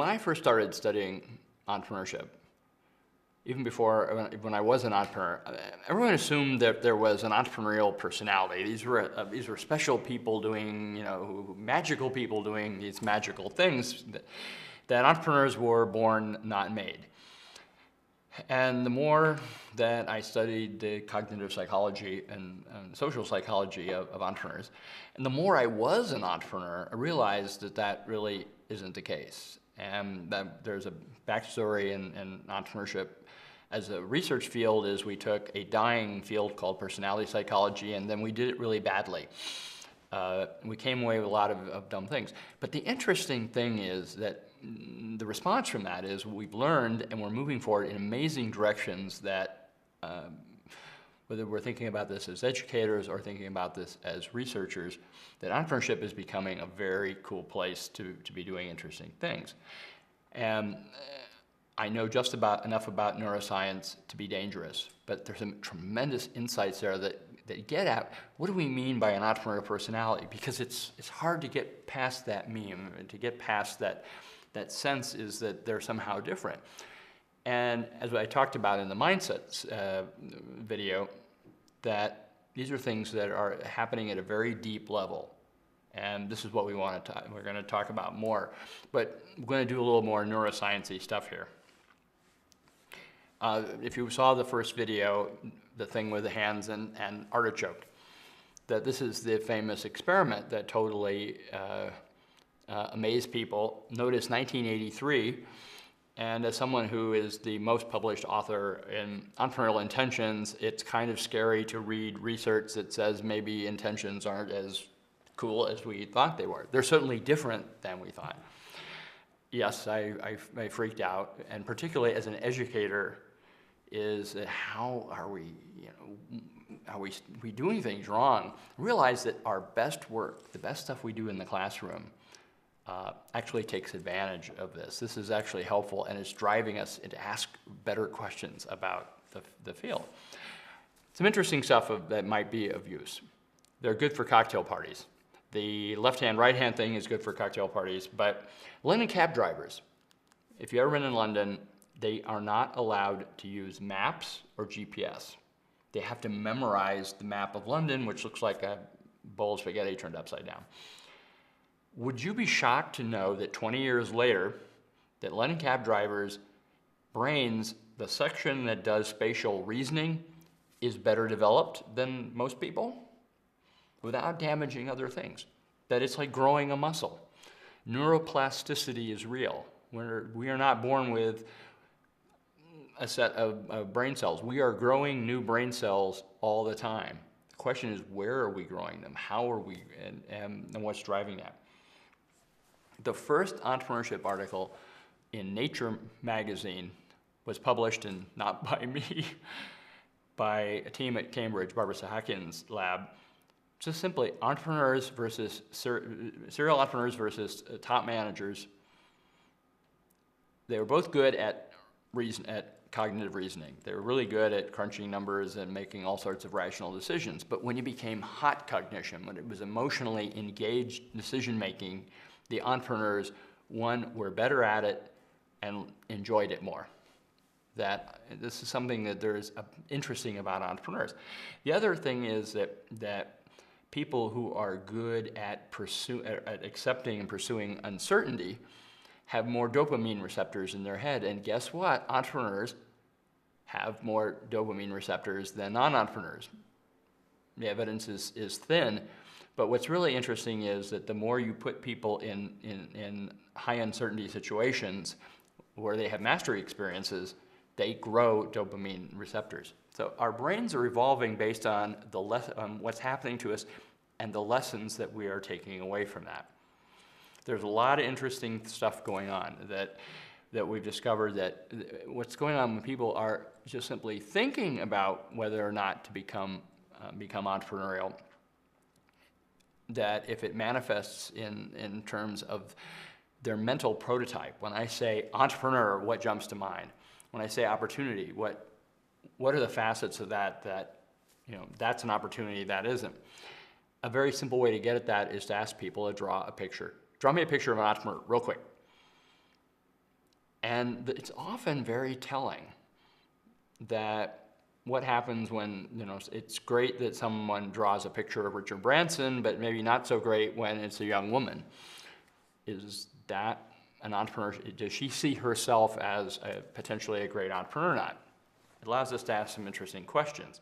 when I first started studying entrepreneurship, even before when I was an entrepreneur, everyone assumed that there was an entrepreneurial personality. These were special people doing, magical people doing these magical things that entrepreneurs were born, not made. And the more that I studied the cognitive psychology and social psychology of entrepreneurs, and the more I was an entrepreneur, I realized that that really isn't the case. And that there's a backstory in entrepreneurship as a research field is we took a dying field called personality psychology and then we did it really badly. We came away with a lot of dumb things. But the interesting thing is that the response from that is we've learned and we're moving forward in amazing directions that whether we're thinking about this as educators or thinking about this as researchers, that entrepreneurship is becoming a very cool place to be doing interesting things. And I know just about enough about neuroscience to be dangerous, but there's some tremendous insights there that get at what do we mean by an entrepreneurial personality, because it's hard to get past that meme, to get past that sense is that they're somehow different. And as I talked about in the Mindsets video, that these are things that are happening at a very deep level. And this is what we're going to talk about more. But we're going to do a little more neuroscience-y stuff here. If you saw the first video, the thing with the hands and artichoke, that this is the famous experiment that totally amazed people. Notice 1983, and as someone who is the most published author in entrepreneurial intentions, it's kind of scary to read research that says maybe intentions aren't as cool as we thought they were. They're certainly different than we thought. Yes, I freaked out, and particularly as an educator, is that how are we, are we doing things wrong? Realize that our best work, the best stuff we do in the classroom, actually takes advantage of this. This is actually helpful, and it's driving us to ask better questions about the field. Some interesting stuff that might be of use. They're good for cocktail parties. The left-hand, right-hand thing is good for cocktail parties, but London cab drivers, if you've ever been in London, they are not allowed to use maps or GPS. They have to memorize the map of London, which looks like a bowl of spaghetti turned upside down. Would you be shocked to know that 20 years later, that London cab drivers' brains, the section that does spatial reasoning, is better developed than most people without damaging other things? That it's like growing a muscle. Neuroplasticity is real. We are not born with a set of brain cells. We are growing new brain cells all the time. The question is, where are we growing them? How are we, and what's driving that? The first entrepreneurship article in Nature magazine was published, and not by me, by a team at Cambridge, Barbara Sahakin's lab, just simply entrepreneurs versus serial entrepreneurs versus top managers. They were both good at cognitive reasoning. They were really good at crunching numbers and making all sorts of rational decisions. But when it became hot cognition, when it was emotionally engaged decision-making, the entrepreneurs, one, were better at it and enjoyed it more. That this is something that there's interesting about entrepreneurs. The other thing is that people who are good at accepting and pursuing uncertainty have more dopamine receptors in their head. And guess what? Entrepreneurs have more dopamine receptors than non-entrepreneurs. The evidence is thin, but what's really interesting is that the more you put people in high uncertainty situations where they have mastery experiences, they grow dopamine receptors. So our brains are evolving based on what's happening to us and the lessons that we are taking away from that. There's a lot of interesting stuff going on that we've discovered that what's going on when people are just simply thinking about whether or not to become entrepreneurial, that if it manifests in terms of their mental prototype. When I say entrepreneur, what jumps to mind? When I say opportunity, what are the facets of that that's an opportunity, that isn't? A very simple way to get at that is to ask people to draw a picture. Draw me a picture of an entrepreneur, real quick. And it's often very telling that what happens when, it's great that someone draws a picture of Richard Branson, but maybe not so great when it's a young woman. Is that an entrepreneur? Does she see herself as potentially a great entrepreneur or not? It allows us to ask some interesting questions.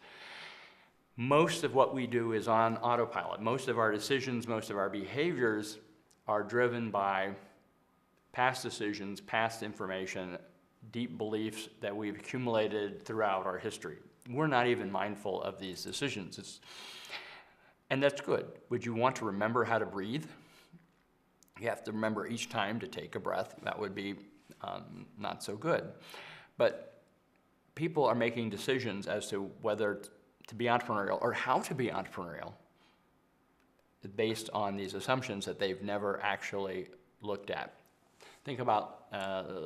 Most of what we do is on autopilot. Most of our decisions, most of our behaviors are driven by past decisions, past information, deep beliefs that we've accumulated throughout our history. We're not even mindful of these decisions. And that's good. Would you want to remember how to breathe? You have to remember each time to take a breath. That would be not so good. But people are making decisions as to whether to be entrepreneurial or how to be entrepreneurial based on these assumptions that they've never actually looked at. Think about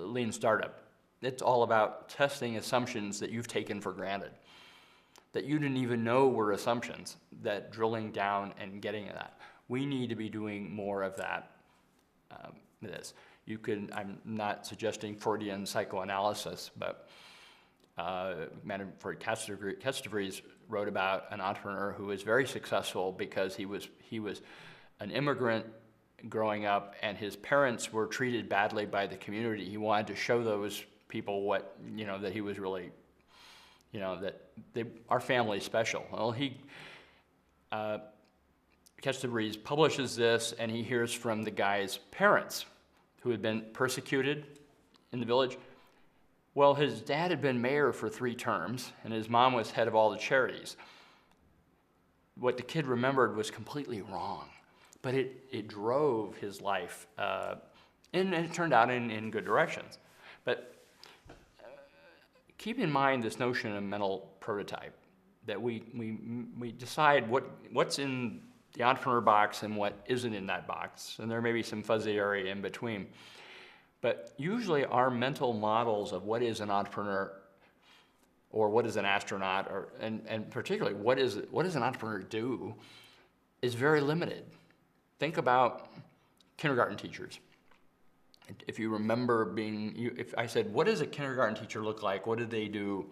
lean startup. It's all about testing assumptions that you've taken for granted, that you didn't even know were assumptions, that drilling down and getting at that. We need to be doing more of that. I'm not suggesting Freudian psychoanalysis, but for Kestevries wrote about an entrepreneur who was very successful because he was an immigrant growing up, and his parents were treated badly by the community. He wanted to show those people that he was really, our family's special. Well, Kestevries publishes this, and he hears from the guy's parents who had been persecuted in the village. Well, his dad had been mayor for 3 terms, and his mom was head of all the charities. What the kid remembered was completely wrong, but it drove his life, and it turned out in good directions. But keep in mind this notion of mental prototype, that we decide what's in the entrepreneur box and what isn't in that box, and there may be some fuzzy area in between. But usually our mental models of what is an entrepreneur or what is an astronaut, and particularly what does an entrepreneur do, is very limited. Think about kindergarten teachers. If you remember if I said, what does a kindergarten teacher look like? What did they do?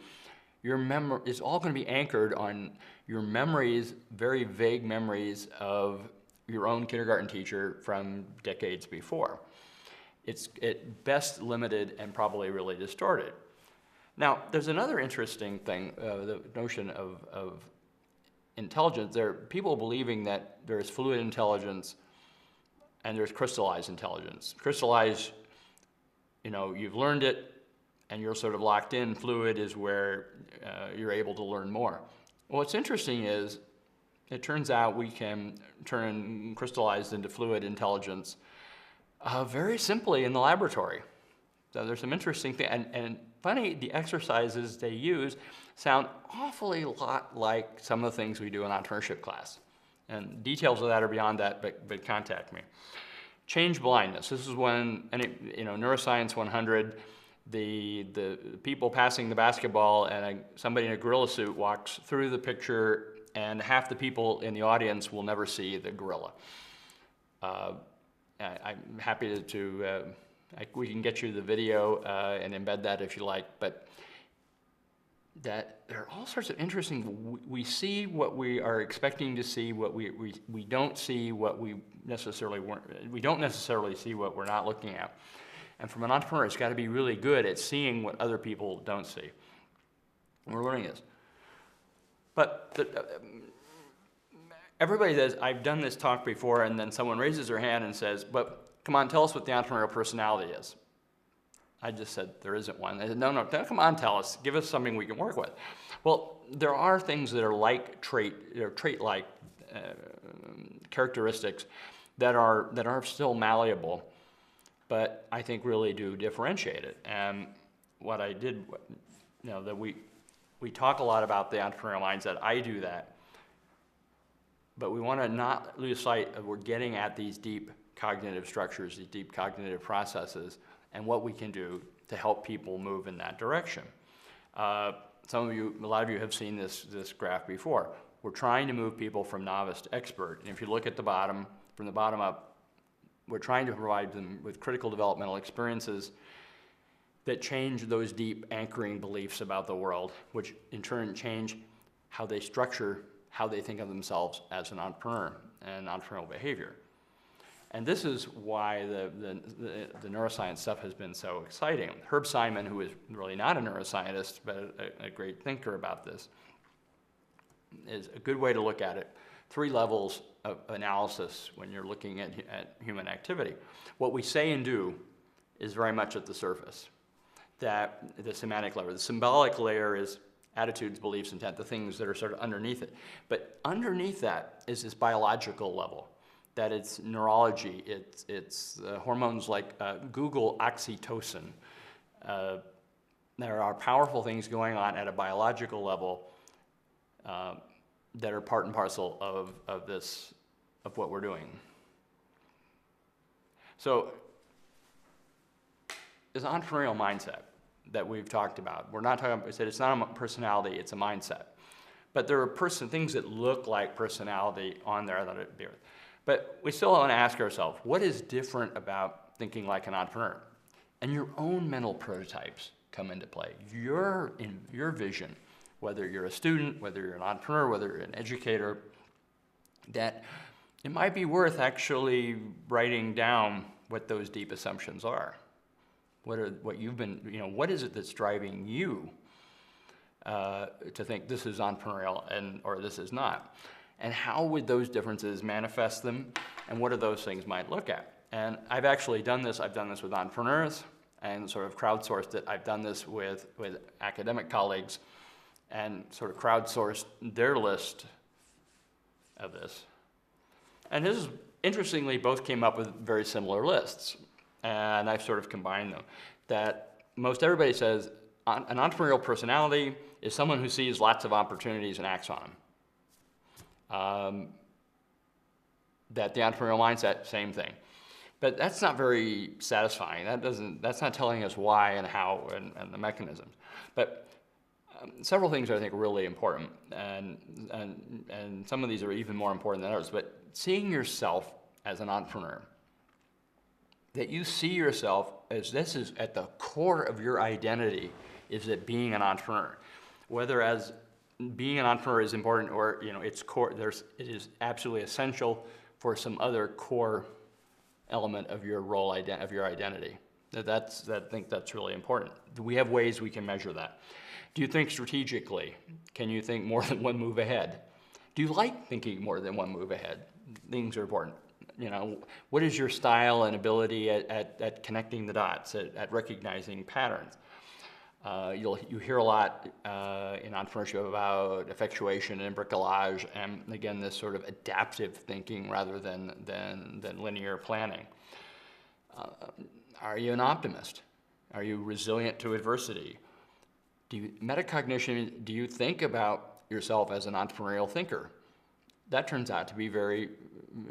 Your memory is all going to be anchored on your memories, very vague memories of your own kindergarten teacher from decades before. It's at best limited and probably really distorted. Now, there's another interesting thing, the notion of intelligence. There are people believing that there's fluid intelligence and there's crystallized intelligence. Crystallized, you've learned it and you're sort of locked in. Fluid is where you're able to learn more. Well, what's interesting is it turns out we can turn crystallized into fluid intelligence very simply in the laboratory. So there's some interesting things, and funny, the exercises they use sound awfully lot like some of the things we do in entrepreneurship class. And details of that are beyond that, but contact me. Change blindness. This is when, Neuroscience 100, the people passing the basketball and somebody in a gorilla suit walks through the picture, and half the people in the audience will never see the gorilla. I'm happy we can get you the video and embed that if you like, but that there are all sorts of interesting, we see what we are expecting to see, what we don't see, what we don't necessarily see what we're not looking at. And from an entrepreneur, it's got to be really good at seeing what other people don't see. And we're learning this. But everybody says, I've done this talk before, and then someone raises their hand and says, but come on, tell us what the entrepreneurial personality is. I just said, there isn't one. They said, no, come on, tell us. Give us something we can work with. Well, there are things that are like trait-like characteristics that are still malleable, but I think really do differentiate it. And what I did, that we talk a lot about the entrepreneurial mindset. I do that. But we want to not lose sight of we're getting at these deep cognitive structures, these deep cognitive processes, and what we can do to help people move in that direction. A lot of you have seen this graph before. We're trying to move people from novice to expert. And if you look at the bottom, from the bottom up, we're trying to provide them with critical developmental experiences that change those deep anchoring beliefs about the world, which in turn change how they structure, how they think of themselves as an entrepreneur and entrepreneurial behavior. And this is why the neuroscience stuff has been so exciting. Herb Simon, who is really not a neuroscientist, but a great thinker about this, is a good way to look at it. 3 levels of analysis when you're looking at human activity. What we say and do is very much at the surface. That the semantic layer. The symbolic layer is attitudes, beliefs, intent, the things that are sort of underneath it. But underneath that is this biological level, that it's neurology, it's hormones like Google oxytocin. There are powerful things going on at a biological level that are part and parcel of what we're doing. So, this entrepreneurial mindset that we've talked about, we're not talking about, we said it's not a personality, it's a mindset. But there are things that look like personality on there that it bears. But we still want to ask ourselves, what is different about thinking like an entrepreneur? And your own mental prototypes come into play. Your vision, whether you're a student, whether you're an entrepreneur, whether you're an educator, that it might be worth actually writing down what those deep assumptions are. What you've been, what is it that's driving you to think this is entrepreneurial or this is not? And how would those differences manifest them? And what are those things might look at? And I've actually done this. I've done this with entrepreneurs and sort of crowdsourced it. I've done this with academic colleagues and sort of crowdsourced their list of this. And this is, interestingly, both came up with very similar lists. And I've sort of combined them. That most everybody says an entrepreneurial personality is someone who sees lots of opportunities and acts on them. That the entrepreneurial mindset, same thing. But that's not very satisfying. That's not telling us why and how and the mechanisms. But several things I think are really important, and some of these are even more important than others. But seeing yourself as an entrepreneur, that you see yourself as this is at the core of your identity, is that being an entrepreneur. Whether as being an entrepreneur is important or its core, it is absolutely essential for some other core element of your role of your identity. I think that's really important. We have ways we can measure that. Do you think strategically? Can you think more than one move ahead? Do you like thinking more than one move ahead? Things are important. What is your style and ability at connecting the dots, at recognizing patterns? You hear a lot in entrepreneurship about effectuation and bricolage, and again, this sort of adaptive thinking rather than linear planning. Are you an optimist? Are you resilient to adversity? Metacognition, do you think about yourself as an entrepreneurial thinker? That turns out to be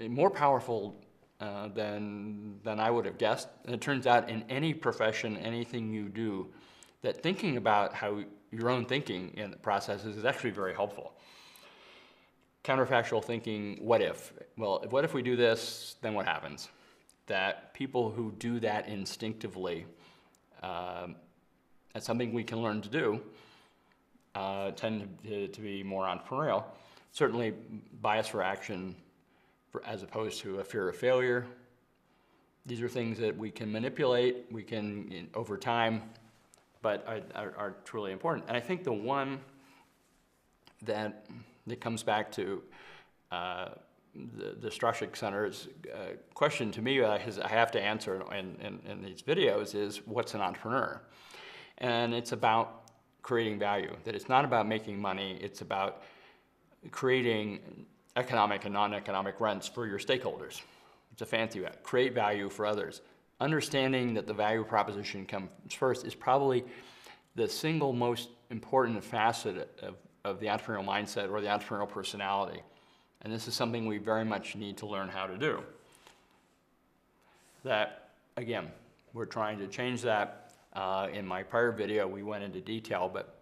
more powerful than I would have guessed. And it turns out in any profession, anything you do, that thinking about how your own thinking in the processes is actually very helpful. Counterfactual thinking, what if? Well, what if we do this, then what happens? That people who do that instinctively, that's something we can learn to do, tend to be more entrepreneurial. Certainly bias for action as opposed to a fear of failure. These are things that we can manipulate, we can, over time, but are truly important. And I think the one that comes back to the Strascheg Center's question to me, I have to answer in these videos, is what's an entrepreneur? And it's about creating value, that it's not about making money, it's about creating economic and non-economic rents for your stakeholders. It's a fancy way. Create value for others. Understanding that the value proposition comes first is probably the single most important facet of the entrepreneurial mindset or the entrepreneurial personality. And this is something we very much need to learn how to do. That, again, we're trying to change that. In my prior video, we went into detail, but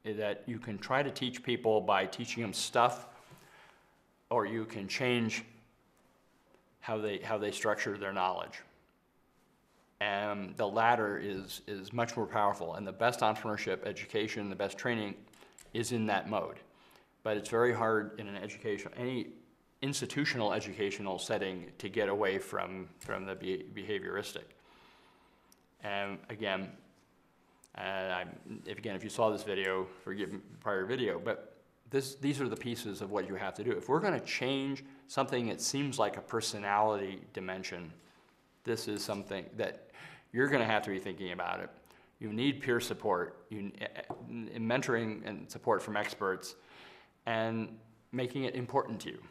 that you can try to teach people by teaching them stuff, or you can change how they structure their knowledge. And the latter is much more powerful. And the best entrepreneurship education, the best training is in that mode. But it's very hard in any institutional educational setting to get away from the behavioristic. And again, if you saw this video, forgive me, prior video, but these are the pieces of what you have to do. If we're going to change something that seems like a personality dimension, this is something that you're going to have to be thinking about it. You need peer support, mentoring and support from experts, and making it important to you.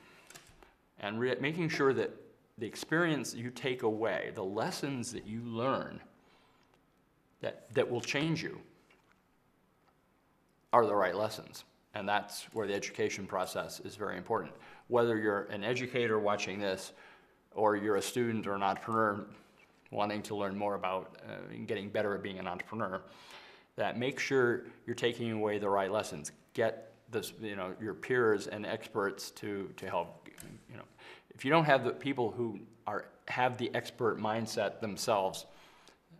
And making sure that the experience you take away, the lessons that you learn that will change you, are the right lessons. And that's where the education process is very important. Whether you're an educator watching this, or you're a student or an entrepreneur wanting to learn more about getting better at being an entrepreneur, that make sure you're taking away the right lessons. Get this, your peers and experts to help. If you don't have the people who have the expert mindset themselves,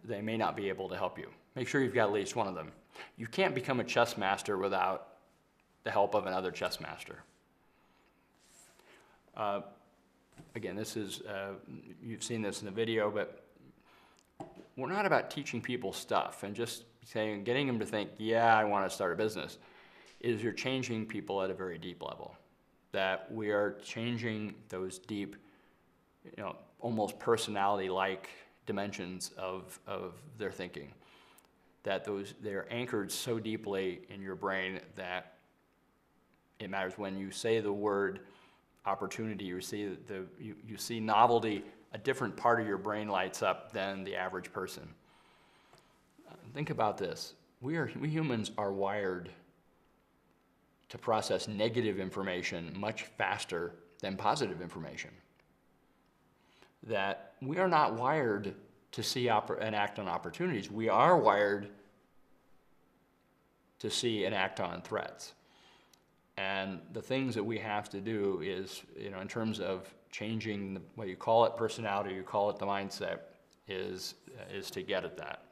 they may not be able to help you. Make sure you've got at least one of them. You can't become a chess master without the help of another chess master. Again, this is, you've seen this in the video, but we're not about teaching people stuff and just getting them to think, yeah, I want to start a business. You're changing people at a very deep level. That we are changing those deep, almost personality-like dimensions of their thinking. That they're anchored so deeply in your brain that it matters. When you say the word opportunity, you see novelty, a different part of your brain lights up than the average person. Think about this. We humans are wired to process negative information much faster than positive information. That we are not wired to see and act on opportunities. We are wired to see and act on threats. And the things that we have to do is, in terms of changing what you call it personality, you call it the mindset, is to get at that.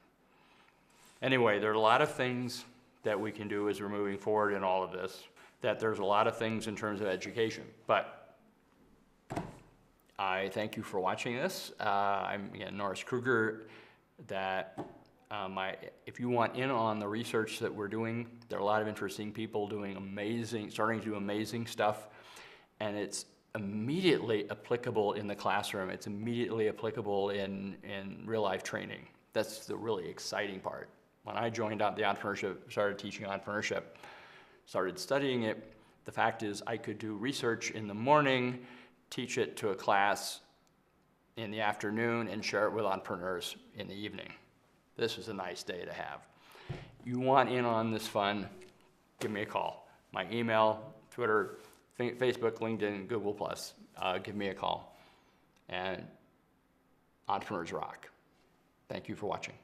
Anyway, there are a lot of things that we can do as we're moving forward in all of this. That there's a lot of things in terms of education. But I thank you for watching this. I'm Norris Krueger. If you want in on the research that we're doing, there are a lot of interesting people starting to do amazing stuff, and it's immediately applicable in the classroom. It's immediately applicable in real life training. That's the really exciting part. When I joined the entrepreneurship, started teaching entrepreneurship, started studying it, the fact is I could do research in the morning, teach it to a class in the afternoon, and share it with entrepreneurs in the evening. This was a nice day to have. You want in on this fun, give me a call. My email, Twitter, Facebook, LinkedIn, Google+. Give me a call. And entrepreneurs rock. Thank you for watching.